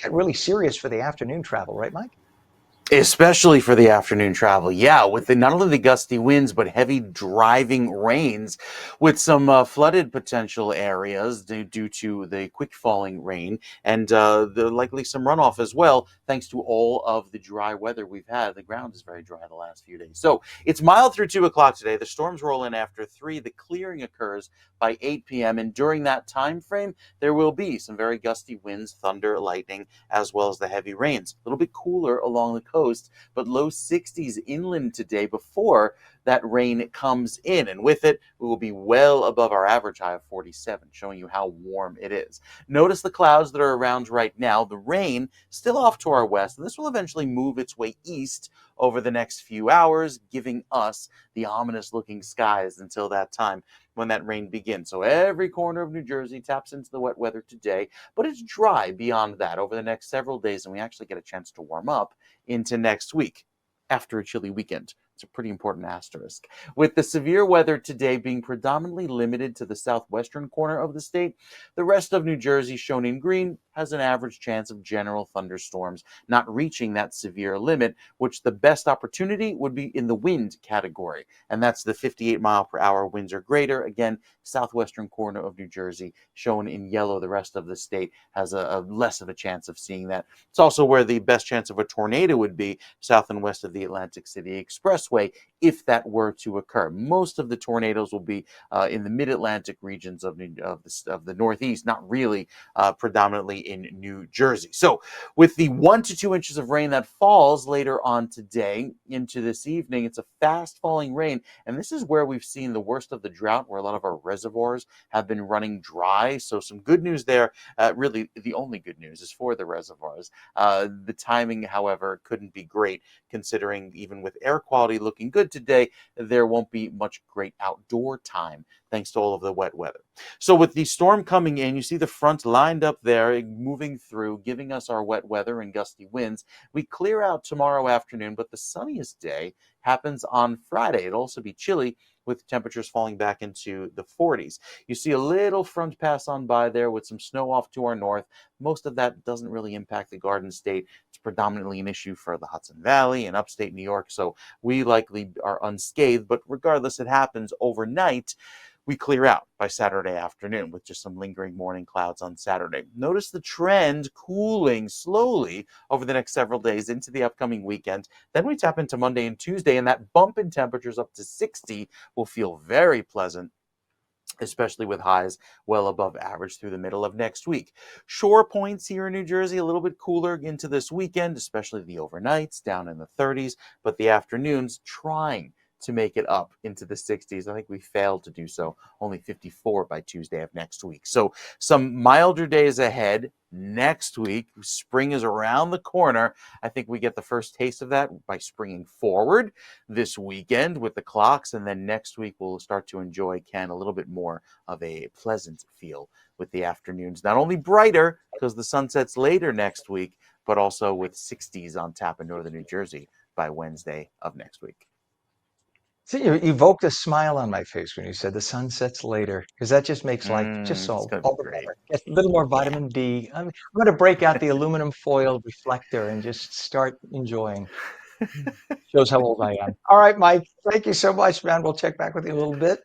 get really serious for the afternoon travel, right, Mike? Especially for the afternoon travel. Yeah, with not only the gusty winds, but heavy driving rains with some flooded potential areas due to the quick falling rain and likely some runoff as well, thanks to all of the dry weather we've had. The ground is very dry the last few days. So it's mild through 2 o'clock today. The storms roll in after 3. The clearing occurs by 8 p.m. And during that time frame, there will be some very gusty winds, thunder, lightning, as well as the heavy rains. A little bit cooler along the coast, but low 60s inland today before that rain comes in. And with it, we will be well above our average high of 47, showing you how warm it is. Notice the clouds that are around right now. The rain still off to our west, and this will eventually move its way east over the next few hours, giving us the ominous looking skies until that time when that rain begins. So every corner of New Jersey taps into the wet weather today, but it's dry beyond that over the next several days, and we actually get a chance to warm up into next week after a chilly weekend. It's a pretty important asterisk. With the severe weather today being predominantly limited to the southwestern corner of the state, the rest of New Jersey, shown in green, has an average chance of general thunderstorms not reaching that severe limit, which the best opportunity would be in the wind category. And that's the 58 mile per hour winds or greater. Again, southwestern corner of New Jersey, shown in yellow. The rest of the state has a less of a chance of seeing that. It's also where the best chance of a tornado would be, south and west of the Atlantic City Expressway, if that were to occur. Most of the tornadoes will be in the mid-Atlantic regions of the Northeast, not really predominantly in New Jersey. So with the 1 to 2 inches of rain that falls later on today into this evening, it's a fast falling rain, and this is where we've seen the worst of the drought, where a lot of our reservoirs have been running dry. So some good news there. Really, the only good news is for the reservoirs. The timing, however, couldn't be great, considering even with air quality looking good today, there won't be much great outdoor time thanks to all of the wet weather. So with the storm coming in, you see the front lined up there, moving through, giving us our wet weather and gusty winds. We clear out tomorrow afternoon, but the sunniest day happens on Friday. It'll also be chilly, with temperatures falling back into the 40s. You see a little front pass on by there with some snow off to our north. Most of that doesn't really impact the Garden State. It's predominantly an issue for the Hudson Valley and upstate New York, so we likely are unscathed. But regardless, it happens overnight. We clear out by Saturday afternoon with just some lingering morning clouds on Saturday. Notice the trend cooling slowly over the next several days into the upcoming weekend. Then we tap into Monday and Tuesday, and that bump in temperatures up to 60 will feel very pleasant, especially with highs well above average through the middle of next week. Shore points here in New Jersey, a little bit cooler into this weekend, especially the overnights down in the 30s, but the afternoons trying to make it up into the 60s. I think we failed to do so, only 54 by Tuesday of next week. So some milder days ahead next week. Spring is around the corner. I think we get the first taste of that by springing forward this weekend with the clocks, and then next week we'll start to enjoy, Ken, a little bit more of a pleasant feel with the afternoons. Not only brighter because the sun sets later next week, but also with 60s on tap in northern New Jersey by Wednesday of next week. See, you evoked a smile on my face when you said the sun sets later, because that just makes life just It's so going to be all the great. better. Get a little more vitamin D. I'm going to break out the aluminum foil reflector and just start enjoying. Shows how old I am. All right, Mike. Thank you so much, man. We'll check back with you in a little bit.